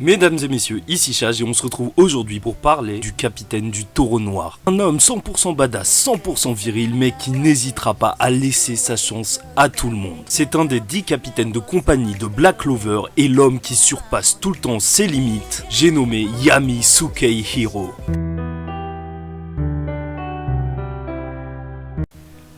Mesdames et messieurs, ici Chage et on se retrouve aujourd'hui pour parler du capitaine du Taureau Noir. Un homme 100% badass, 100% viril, mais qui n'hésitera pas à laisser sa chance à tout le monde. C'est un des 10 capitaines de compagnie de Black Clover et l'homme qui surpasse tout le temps ses limites. J'ai nommé Yami Sukehiro.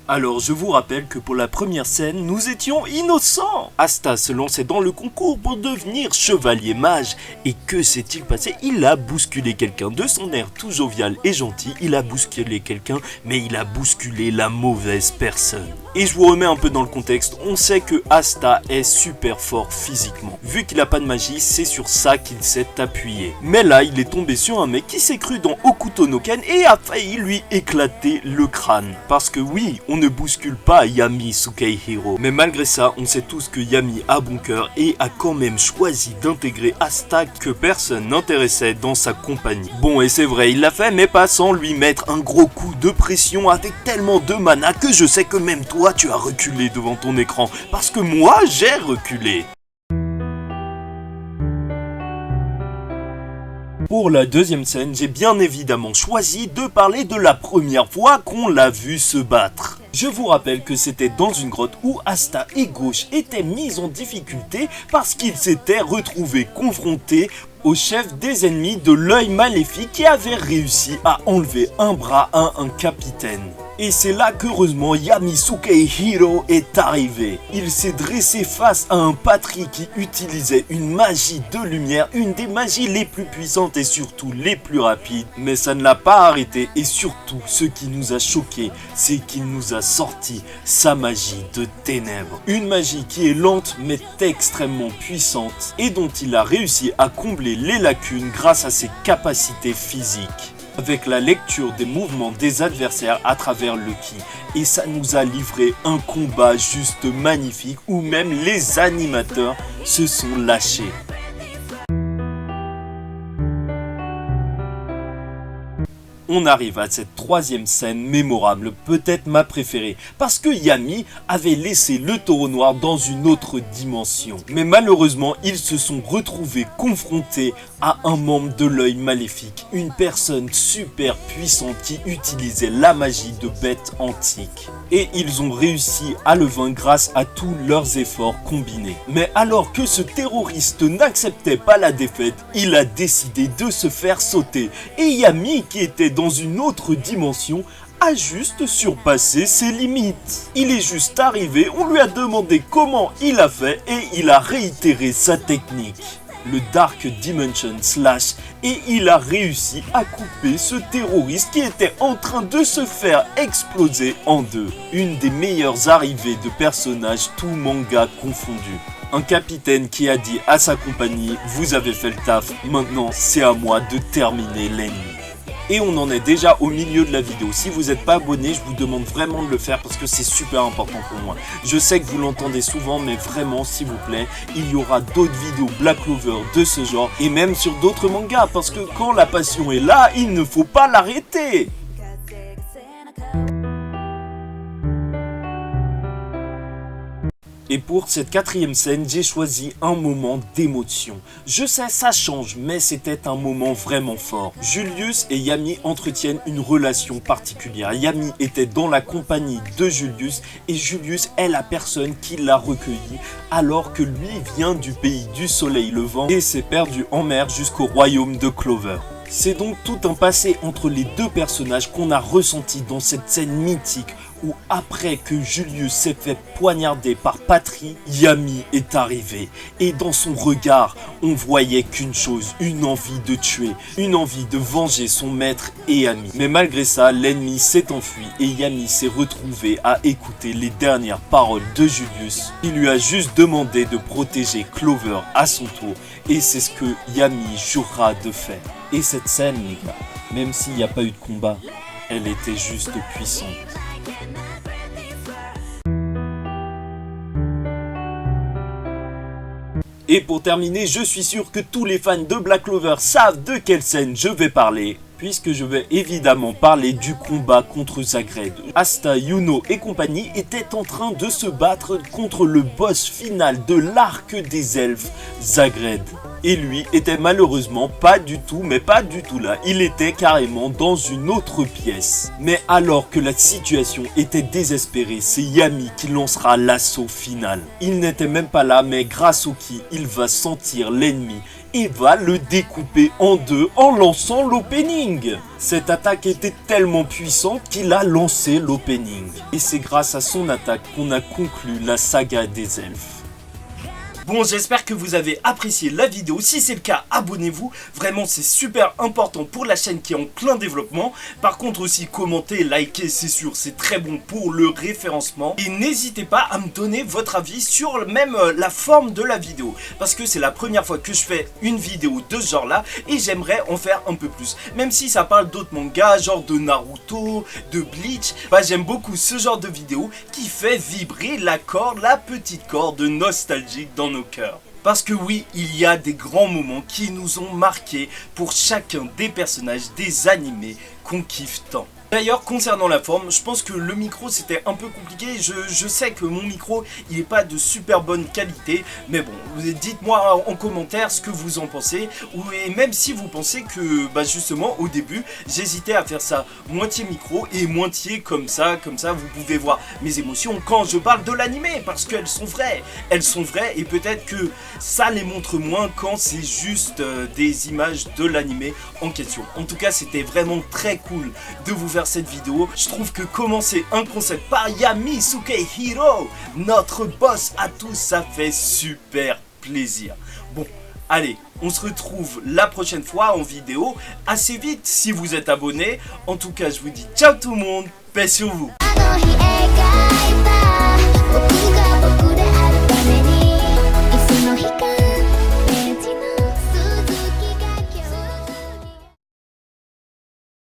Alors je vous rappelle que pour la première scène, nous étions innocents. Asta se lançait dans le concours pour devenir chevalier mage. Et que s'est-il passé? Il a bousculé quelqu'un. De son air tout jovial et gentil, il a bousculé quelqu'un, mais il a bousculé la mauvaise personne. Et je vous remets un peu dans le contexte, on sait que Asta est super fort physiquement. Vu qu'il a pas de magie, c'est sur ça qu'il s'est appuyé. Mais là, il est tombé sur un mec qui s'est cru dans Hokuto no Ken et a failli lui éclater le crâne. Parce que oui, on ne bouscule pas Yami Sukehiro. Mais malgré ça, on sait tous que Yami a bon cœur et a quand même choisi d'intégrer Asta que personne n'intéressait dans sa compagnie. Bon, et c'est vrai, il l'a fait, mais pas sans lui mettre un gros coup de pression avec tellement de mana que je sais que même toi, tu as reculé devant ton écran, parce que moi, j'ai reculé. Pour la deuxième scène, j'ai bien évidemment choisi de parler de la première fois qu'on l'a vu se battre. Je vous rappelle que c'était dans une grotte où Asta et Gauche étaient mis en difficulté parce qu'ils s'étaient retrouvés confrontés au chef des ennemis de l'œil maléfique qui avait réussi à enlever un bras à un capitaine. Et c'est là qu'heureusement Yami Sukehiro est arrivé. Il s'est dressé face à un patrie qui utilisait une magie de lumière, une des magies les plus puissantes et surtout les plus rapides. Mais ça ne l'a pas arrêté et surtout ce qui nous a choqué, c'est qu'il nous a sorti sa magie de ténèbres. Une magie qui est lente mais extrêmement puissante et dont il a réussi à combler les lacunes grâce à ses capacités physiques. Avec la lecture des mouvements des adversaires à travers le ki. Et ça nous a livré un combat juste magnifique où même les animateurs se sont lâchés. On arrive à cette troisième scène mémorable, peut-être ma préférée, parce que Yami avait laissé le Taureau Noir dans une autre dimension. Mais malheureusement, ils se sont retrouvés confrontés à un membre de l'œil maléfique, une personne super puissante qui utilisait la magie de bêtes antiques. Et ils ont réussi à le vaincre grâce à tous leurs efforts combinés. Mais alors que ce terroriste n'acceptait pas la défaite, il a décidé de se faire sauter. Et Yami, qui était dans une autre dimension, a juste surpassé ses limites. Il est juste arrivé, on lui a demandé comment il a fait et il a réitéré sa technique. Le Dark Dimension Slash, et il a réussi à couper ce terroriste qui était en train de se faire exploser en deux. Une des meilleures arrivées de personnages tout manga confondu. Un capitaine qui a dit à sa compagnie « Vous avez fait le taf, maintenant c'est à moi de terminer l'ennemi ». Et on en est déjà au milieu de la vidéo. Si vous n'êtes pas abonné, je vous demande vraiment de le faire parce que c'est super important pour moi. Je sais que vous l'entendez souvent, mais vraiment, s'il vous plaît, il y aura d'autres vidéos Black Clover de ce genre et même sur d'autres mangas parce que quand la passion est là, il ne faut pas l'arrêter. Et pour cette quatrième scène, j'ai choisi un moment d'émotion. Je sais, ça change, mais c'était un moment vraiment fort. Julius et Yami entretiennent une relation particulière. Yami était dans la compagnie de Julius et Julius est la personne qui l'a recueilli alors que lui vient du pays du soleil levant et s'est perdu en mer jusqu'au royaume de Clover. C'est donc tout un passé entre les deux personnages qu'on a ressenti dans cette scène mythique où après que Julius s'est fait poignarder par Patrie, Yami est arrivé. Et dans son regard, on voyait qu'une chose, une envie de tuer, une envie de venger son maître et ami. Mais malgré ça, l'ennemi s'est enfui et Yami s'est retrouvé à écouter les dernières paroles de Julius. Il lui a juste demandé de protéger Clover à son tour et c'est ce que Yami jurera de faire. Et cette scène, les gars, même s'il n'y a pas eu de combat, elle était juste puissante. Et pour terminer, je suis sûr que tous les fans de Black Clover savent de quelle scène je vais parler, puisque je vais évidemment parler du combat contre Zagred. Asta, Yuno et compagnie étaient en train de se battre contre le boss final de l'arc des elfes, Zagred. Et lui était malheureusement pas du tout, mais pas du tout là. Il était carrément dans une autre pièce. Mais alors que la situation était désespérée, c'est Yami qui lancera l'assaut final. Il n'était même pas là, mais grâce au ki, il va sentir l'ennemi et va le découper en deux en lançant l'opening. Cette attaque était tellement puissante qu'il a lancé l'opening. Et c'est grâce à son attaque qu'on a conclu la saga des elfes. Bon, j'espère que vous avez apprécié la vidéo. Si c'est le cas, abonnez-vous. Vraiment, c'est super important pour la chaîne qui est en plein développement. Par contre aussi, commentez, likez, c'est sûr, c'est très bon pour le référencement. Et n'hésitez pas à me donner votre avis sur même la forme de la vidéo. Parce que c'est la première fois que je fais une vidéo de ce genre-là. Et j'aimerais en faire un peu plus. Même si ça parle d'autres mangas, genre de Naruto, de Bleach. Bah, j'aime beaucoup ce genre de vidéo qui fait vibrer la corde, la petite corde nostalgique dans nos cœurs. Parce que oui, il y a des grands moments qui nous ont marqués pour chacun des personnages des animés qu'on kiffe tant. D'ailleurs, concernant la forme, je pense que le micro c'était un peu compliqué. Je sais que mon micro il n'est pas de super bonne qualité, mais bon, dites-moi en commentaire ce que vous en pensez. Et même si vous pensez que bah justement au début j'hésitais à faire ça moitié micro et moitié comme ça vous pouvez voir mes émotions quand je parle de l'animé, parce qu'elles sont vraies. Elles sont vraies et peut-être que ça les montre moins quand c'est juste des images de l'animé en question. En tout cas, c'était vraiment très cool de vous faire cette vidéo. Je trouve que commencer un concept par Yami Sukehiro, notre boss à tous, ça fait super plaisir. Bon, allez, on se retrouve la prochaine fois en vidéo assez vite si vous êtes abonné. En tout cas, je vous dis ciao tout le monde, paix sur vous.